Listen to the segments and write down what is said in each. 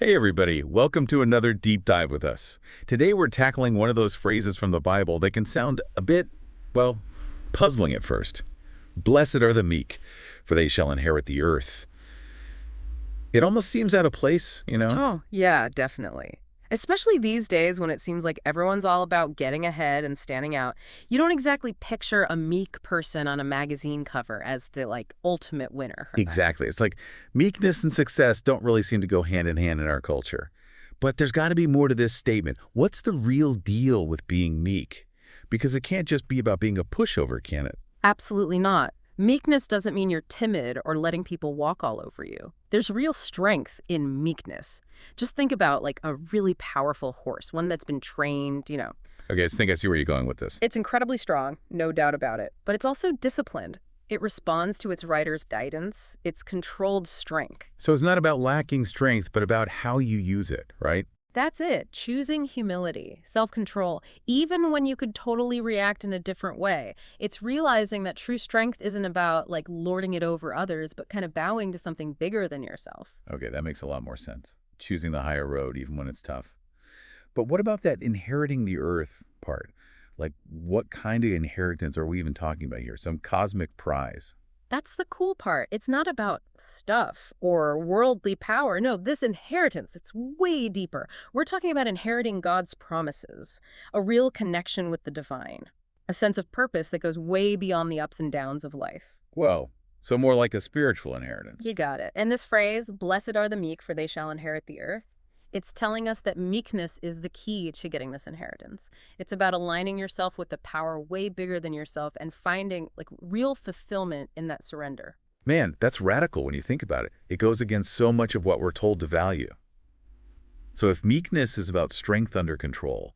Hey everybody, welcome to another deep dive with us. Today we're tackling one of those phrases from the Bible that can sound a bit, well, puzzling at first. Blessed are the meek, for they shall inherit the earth. It almost seems out of place. Oh, yeah, definitely. Especially these days when it seems like everyone's all about getting ahead and standing out. You don't exactly picture a meek person on a magazine cover as the ultimate winner. Exactly. It's like meekness and success don't really seem to go hand in hand in our culture. But there's got to be more to this statement. What's the real deal with being meek? Because it can't just be about being a pushover, can it? Absolutely not. Meekness doesn't mean you're timid or letting people walk all over you. There's real strength in meekness. Just think about a really powerful horse, one that's been trained. Okay, I think I see where you're going with this. It's incredibly strong, no doubt about it, but it's also disciplined. It responds to its rider's guidance. It's controlled strength. So it's not about lacking strength, but about how you use it, right? That's it. Choosing humility, self-control, even when you could totally react in a different way. It's realizing that true strength isn't about lording it over others, but kind of bowing to something bigger than yourself. Okay, that makes a lot more sense. Choosing the higher road even when it's tough. But what about that inheriting the earth part? Like, what kind of inheritance are we even talking about here? Some cosmic prize? That's the cool part. It's not about stuff or worldly power. No, this inheritance, it's way deeper. We're talking about inheriting God's promises, a real connection with the divine, a sense of purpose that goes way beyond the ups and downs of life. Whoa, so more like a spiritual inheritance. You got it. And this phrase, blessed are the meek, for they shall inherit the earth, it's telling us that meekness is the key to getting this inheritance. It's about aligning yourself with the power way bigger than yourself and finding real fulfillment in that surrender. Man, that's radical when you think about it. It goes against so much of what we're told to value. So if meekness is about strength under control,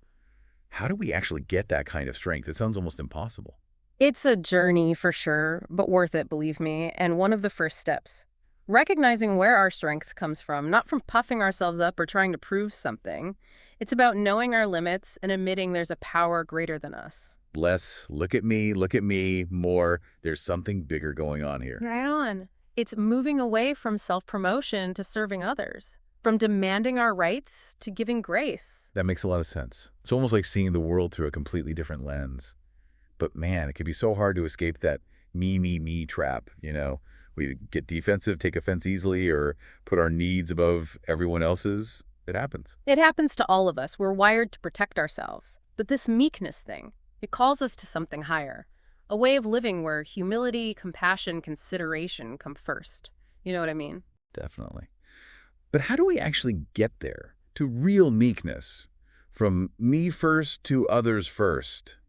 how do we actually get that kind of strength? It sounds almost impossible. It's a journey for sure, but worth it, believe me, and one of the first steps. Recognizing where our strength comes from, not from puffing ourselves up or trying to prove something. It's about knowing our limits and admitting there's a power greater than us. Less, look at me, more, there's something bigger going on here. Right on. It's moving away from self-promotion to serving others, from demanding our rights to giving grace. That makes a lot of sense. It's almost like seeing the world through a completely different lens. But man, it can be so hard to escape that me trap. We get defensive, take offense easily, or put our needs above everyone else's. It happens. It happens to all of us. We're wired to protect ourselves. But this meekness thing, it calls us to something higher, a way of living where humility, compassion, consideration come first. You know what I mean? Definitely. But how do we actually get there, to real meekness, from me first to others first?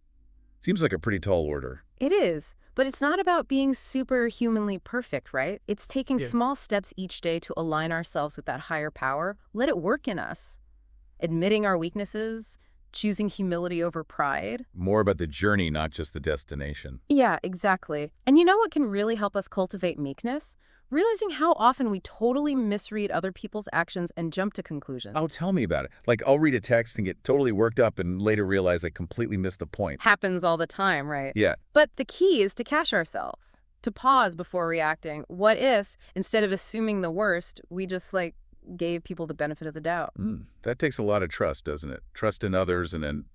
Seems like a pretty tall order. It is. But it's not about being superhumanly perfect, right? It's taking Yeah. small steps each day to align ourselves with that higher power. Let it work in us. Admitting our weaknesses, choosing humility over pride. More about the journey, not just the destination. Yeah, exactly. And you know what can really help us cultivate meekness? Realizing how often we totally misread other people's actions and jump to conclusions. Oh, tell me about it. Like, I'll read a text and get totally worked up and later realize I completely missed the point. Happens all the time, right? Yeah. But the key is to catch ourselves, to pause before reacting. What if, instead of assuming the worst, we just gave people the benefit of the doubt? That takes a lot of trust, doesn't it? Trust in others and then,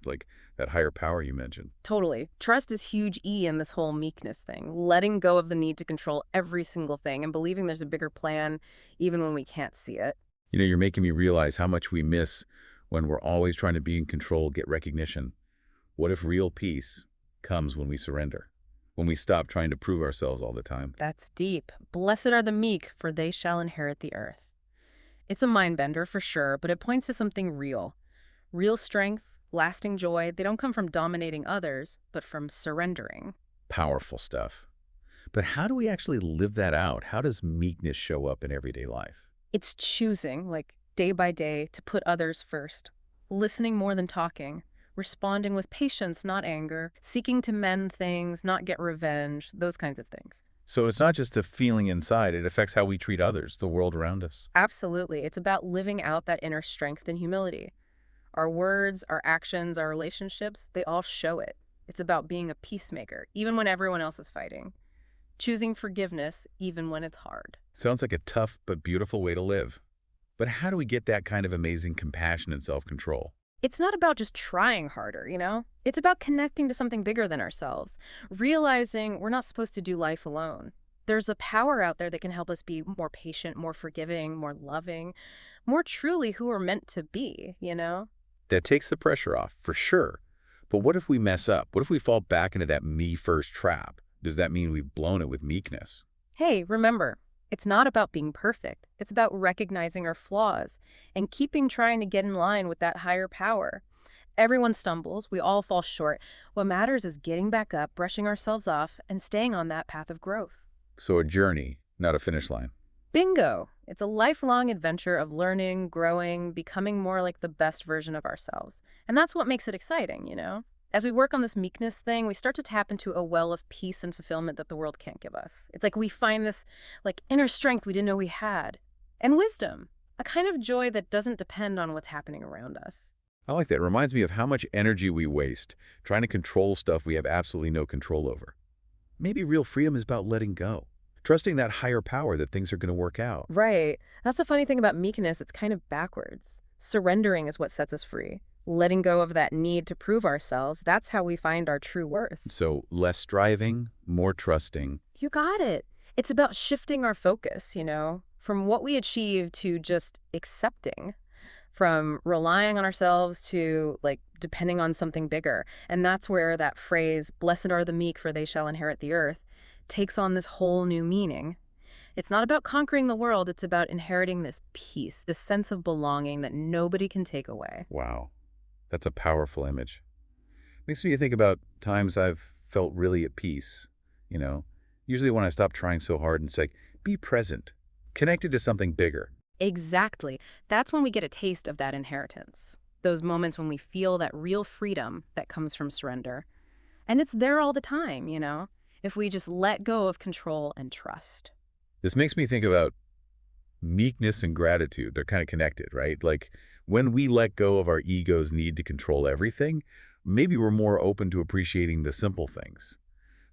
that higher power you mentioned. Totally. Trust is huge E in this whole meekness thing. Letting go of the need to control every single thing and believing there's a bigger plan even when we can't see it. You're making me realize how much we miss when we're always trying to be in control, get recognition. What if real peace comes when we surrender? When we stop trying to prove ourselves all the time? That's deep. Blessed are the meek, for they shall inherit the earth. It's a mind bender for sure, but it points to something real. Real strength, lasting joy, they don't come from dominating others, but from surrendering. Powerful stuff. But how do we actually live that out? How does meekness show up in everyday life? It's choosing, day by day, to put others first, listening more than talking, responding with patience, not anger, seeking to mend things, not get revenge, those kinds of things. So it's not just a feeling inside, it affects how we treat others, the world around us. Absolutely. It's about living out that inner strength and humility. Our words, our actions, our relationships, they all show it. It's about being a peacemaker, even when everyone else is fighting. Choosing forgiveness, even when it's hard. Sounds like a tough but beautiful way to live. But how do we get that kind of amazing compassion and self-control? It's not about just trying harder, you know? It's about connecting to something bigger than ourselves, realizing we're not supposed to do life alone. There's a power out there that can help us be more patient, more forgiving, more loving, more truly who we're meant to be, you know? That takes the pressure off, for sure. But what if we mess up? What if we fall back into that me-first trap? Does that mean we've blown it with meekness? Hey, remember, it's not about being perfect. It's about recognizing our flaws and keeping trying to get in line with that higher power. Everyone stumbles, we all fall short. What matters is getting back up, brushing ourselves off, and staying on that path of growth. So a journey, not a finish line. Bingo! It's a lifelong adventure of learning, growing, becoming more like the best version of ourselves. And that's what makes it exciting, you know? As we work on this meekness thing, we start to tap into a well of peace and fulfillment that the world can't give us. It's like we find this inner strength we didn't know we had. And wisdom, a kind of joy that doesn't depend on what's happening around us. I like that. It reminds me of how much energy we waste trying to control stuff we have absolutely no control over. Maybe real freedom is about letting go, trusting that higher power that things are going to work out. Right. That's the funny thing about meekness. It's kind of backwards. Surrendering is what sets us free. Letting go of that need to prove ourselves, that's how we find our true worth. So less striving, more trusting. You got it. It's about shifting our focus, you know, from what we achieve to just accepting, from relying on ourselves to depending on something bigger. And that's where that phrase, blessed are the meek, for they shall inherit the earth, takes on this whole new meaning. It's not about conquering the world, it's about inheriting this peace, this sense of belonging that nobody can take away. Wow, that's a powerful image. Makes me think about times I've felt really at peace, you know, usually when I stop trying so hard and say, be present, connected to something bigger. Exactly. That's when we get a taste of that inheritance. Those moments when we feel that real freedom that comes from surrender. And it's there all the time, you know, if we just let go of control and trust. This makes me think about meekness and gratitude. They're kind of connected, right? Like when we let go of our ego's need to control everything, maybe we're more open to appreciating the simple things,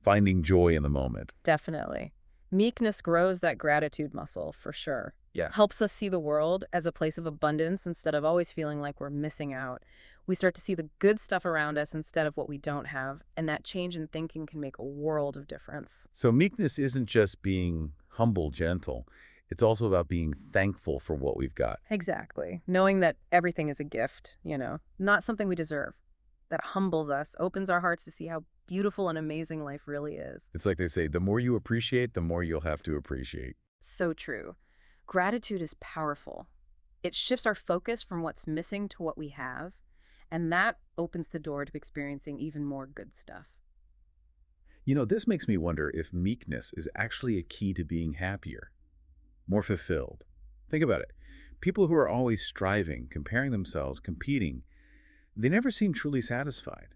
finding joy in the moment. Definitely. Meekness grows that gratitude muscle, for sure. Yeah. Helps us see the world as a place of abundance instead of always feeling like we're missing out. We start to see the good stuff around us instead of what we don't have, and that change in thinking can make a world of difference. So meekness isn't just being humble, gentle. It's also about being thankful for what we've got. Exactly. Knowing that everything is a gift, you know, not something we deserve. That humbles us, opens our hearts to see how beautiful and amazing life really is. It's like they say, the more you appreciate, the more you'll have to appreciate. So true. Gratitude is powerful. It shifts our focus from what's missing to what we have, and that opens the door to experiencing even more good stuff. You know, this makes me wonder if meekness is actually a key to being happier, more fulfilled. Think about it. People who are always striving, comparing themselves, competing, they never seem truly satisfied.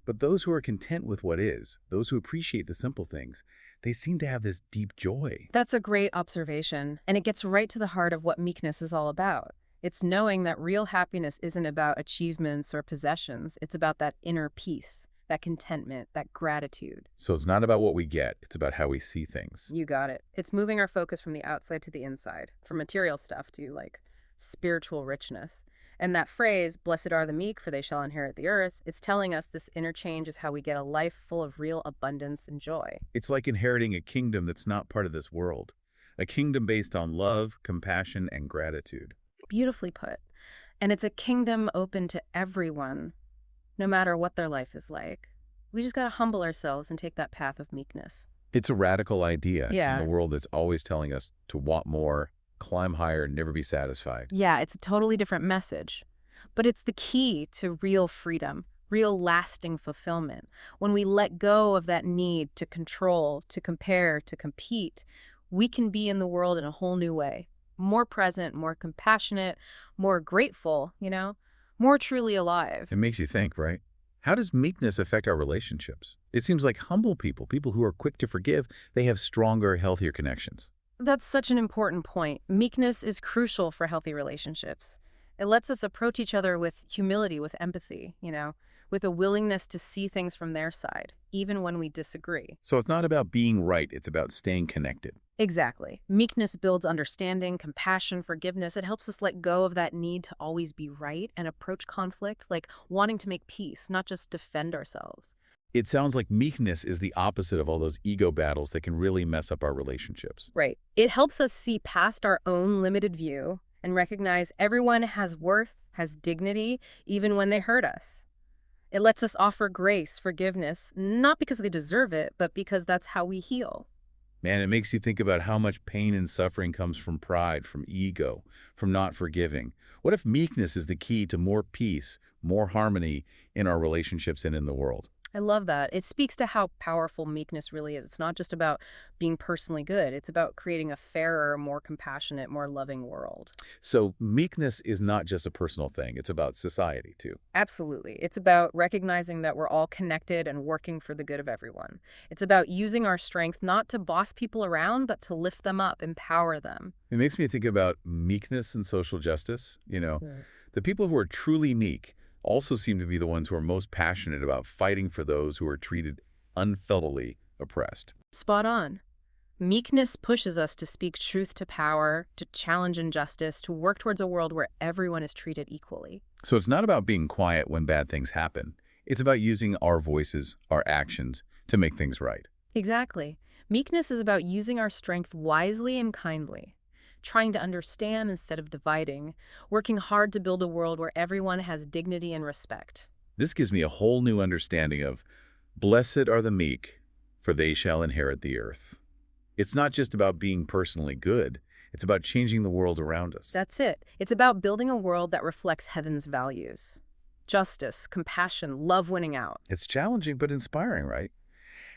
But those who are content with what is, those who appreciate the simple things, they seem to have this deep joy. That's a great observation, and it gets right to the heart of what meekness is all about. It's knowing that real happiness isn't about achievements or possessions. It's about that inner peace, that contentment, that gratitude. So it's not about what we get, it's about how we see things. You got it. It's moving our focus from the outside to the inside, from material stuff to spiritual richness. And that phrase, blessed are the meek, for they shall inherit the earth, it's telling us this interchange is how we get a life full of real abundance and joy. It's like inheriting a kingdom that's not part of this world, a kingdom based on love, compassion, and gratitude. Beautifully put. And it's a kingdom open to everyone, no matter what their life is like. We just got to humble ourselves and take that path of meekness. It's a radical idea Yeah. in a world that's always telling us to want more, climb higher, never be satisfied. Yeah, it's a totally different message. But it's the key to real freedom, real lasting fulfillment. When we let go of that need to control, to compare, to compete, we can be in the world in a whole new way. More present, more compassionate, more grateful, you know, more truly alive. It makes you think, right? How does meekness affect our relationships? It seems like humble people, people who are quick to forgive, they have stronger, healthier connections. That's such an important point. Meekness is crucial for healthy relationships. It lets us approach each other with humility, with empathy, you know, with a willingness to see things from their side, even when we disagree. So it's not about being right, it's about staying connected. Exactly. Meekness builds understanding, compassion, forgiveness. It helps us let go of that need to always be right and approach conflict like wanting to make peace, not just defend ourselves. It sounds like meekness is the opposite of all those ego battles that can really mess up our relationships. Right. It helps us see past our own limited view and recognize everyone has worth, has dignity, even when they hurt us. It lets us offer grace, forgiveness, not because they deserve it, but because that's how we heal. Man, it makes you think about how much pain and suffering comes from pride, from ego, from not forgiving. What if meekness is the key to more peace, more harmony in our relationships and in the world? I love that. It speaks to how powerful meekness really is. It's not just about being personally good. It's about creating a fairer, more compassionate, more loving world. So meekness is not just a personal thing. It's about society, too. Absolutely. It's about recognizing that we're all connected and working for the good of everyone. It's about using our strength not to boss people around, but to lift them up, empower them. It makes me think about meekness and social justice. Right. The people who are truly meek also seem to be the ones who are most passionate about fighting for those who are treated unfellowly oppressed. Spot on. Meekness pushes us to speak truth to power, to challenge injustice, to work towards a world where everyone is treated equally. So it's not about being quiet when bad things happen. It's about using our voices, our actions, to make things right. Exactly. Meekness is about using our strength wisely and kindly, trying to understand instead of dividing, working hard to build a world where everyone has dignity and respect. This gives me a whole new understanding of blessed are the meek, for they shall inherit the earth. It's not just about being personally good. It's about changing the world around us. That's it. It's about building a world that reflects heaven's values. Justice, compassion, love winning out. It's challenging but inspiring, right?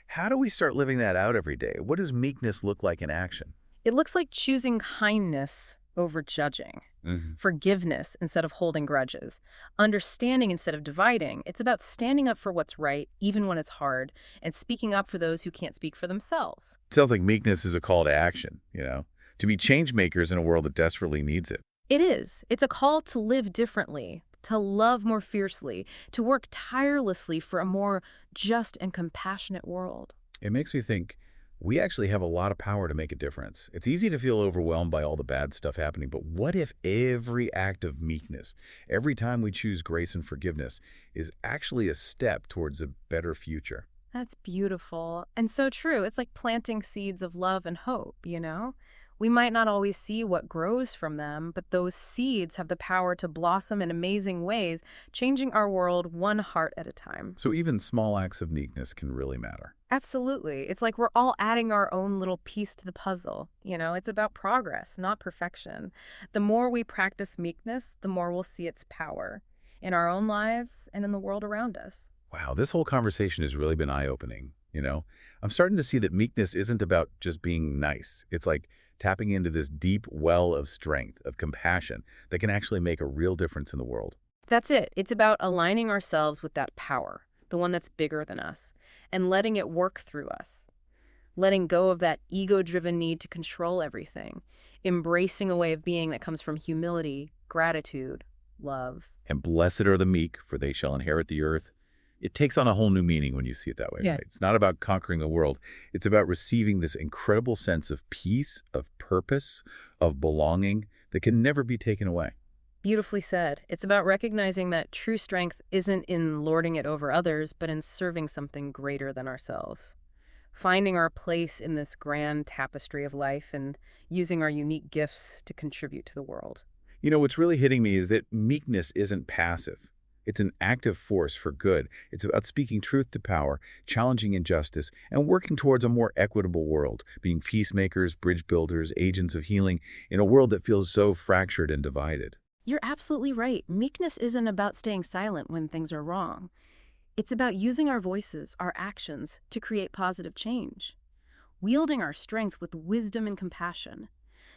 How do we start living that out every day? What does meekness look like in action? It looks like choosing kindness over judging, forgiveness instead of holding grudges, understanding instead of dividing. It's about standing up for what's right, even when it's hard, and speaking up for those who can't speak for themselves. It sounds like meekness is a call to action, to be change makers in a world that desperately needs it. It is. It's a call to live differently, to love more fiercely, to work tirelessly for a more just and compassionate world. It makes me think we actually have a lot of power to make a difference. It's easy to feel overwhelmed by all the bad stuff happening, but what if every act of meekness, every time we choose grace and forgiveness, is actually a step towards a better future? That's beautiful and so true. It's like planting seeds of love and hope. We might not always see what grows from them, but those seeds have the power to blossom in amazing ways, changing our world one heart at a time. So even small acts of meekness can really matter. Absolutely. It's like we're all adding our own little piece to the puzzle. It's about progress, not perfection. The more we practice meekness, the more we'll see its power in our own lives and in the world around us. Wow, this whole conversation has really been eye-opening. I'm starting to see that meekness isn't about just being nice. It's like tapping into this deep well of strength, of compassion that can actually make a real difference in the world. That's it. It's about aligning ourselves with that power, the one that's bigger than us, and letting it work through us. Letting go of that ego-driven need to control everything, embracing a way of being that comes from humility, gratitude, love. And blessed are the meek, for they shall inherit the earth. It takes on a whole new meaning when you see it that way, Yeah. right? It's not about conquering the world. It's about receiving this incredible sense of peace, of purpose, of belonging that can never be taken away. Beautifully said. It's about recognizing that true strength isn't in lording it over others, but in serving something greater than ourselves. Finding our place in this grand tapestry of life and using our unique gifts to contribute to the world. What's really hitting me is that meekness isn't passive. It's an active force for good. It's about speaking truth to power, challenging injustice, and working towards a more equitable world, being peacemakers, bridge builders, agents of healing in a world that feels so fractured and divided. You're absolutely right. Meekness isn't about staying silent when things are wrong. It's about using our voices, our actions, to create positive change. Wielding our strength with wisdom and compassion.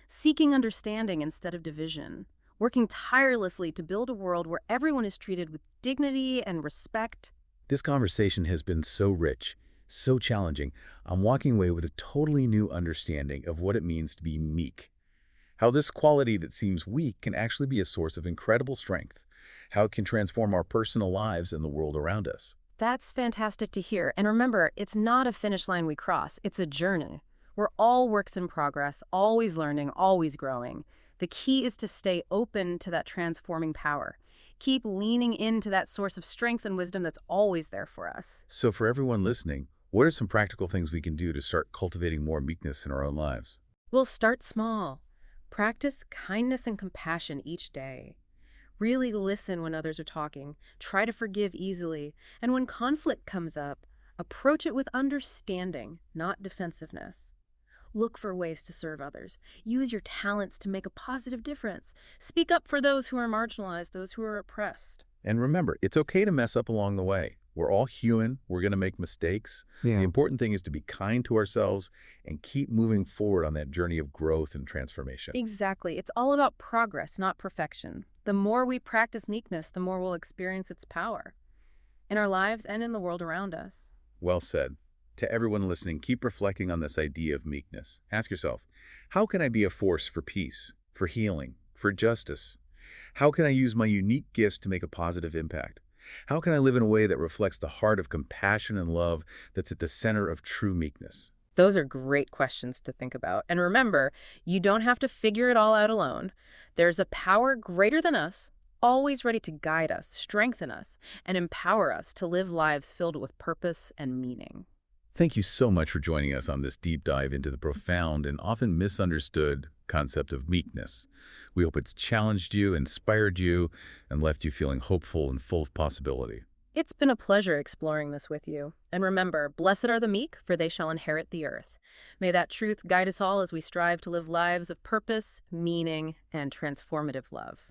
Seeking understanding instead of division. Working tirelessly to build a world where everyone is treated with dignity and respect. This conversation has been so rich, so challenging. I'm walking away with a totally new understanding of what it means to be meek. How this quality that seems weak can actually be a source of incredible strength. How it can transform our personal lives and the world around us. That's fantastic to hear. And remember, it's not a finish line we cross, it's a journey. We're all works in progress, always learning, always growing. The key is to stay open to that transforming power. Keep leaning into that source of strength and wisdom that's always there for us. So for everyone listening, what are some practical things we can do to start cultivating more meekness in our own lives? We'll start small. Practice kindness and compassion each day. Really listen when others are talking. Try to forgive easily. And when conflict comes up, approach it with understanding, not defensiveness. Look for ways to serve others. Use your talents to make a positive difference. Speak up for those who are marginalized, those who are oppressed. And remember, it's okay to mess up along the way. We're all human. We're going to make mistakes. The Yeah. important thing is to be kind to ourselves and keep moving forward on that journey of growth and transformation. Exactly. It's all about progress, not perfection. The more we practice meekness, the more we'll experience its power in our lives and in the world around us. Well said. To everyone listening, keep reflecting on this idea of meekness. Ask yourself, how can I be a force for peace, for healing, for justice? How can I use my unique gifts to make a positive impact? How can I live in a way that reflects the heart of compassion and love that's at the center of true meekness? Those are great questions to think about. And remember, you don't have to figure it all out alone. There's a power greater than us, always ready to guide us, strengthen us, and empower us to live lives filled with purpose and meaning. Thank you so much for joining us on this deep dive into the profound and often misunderstood concept of meekness. We hope it's challenged you, inspired you, and left you feeling hopeful and full of possibility. It's been a pleasure exploring this with you. And remember, blessed are the meek, for they shall inherit the earth. May that truth guide us all as we strive to live lives of purpose, meaning, and transformative love.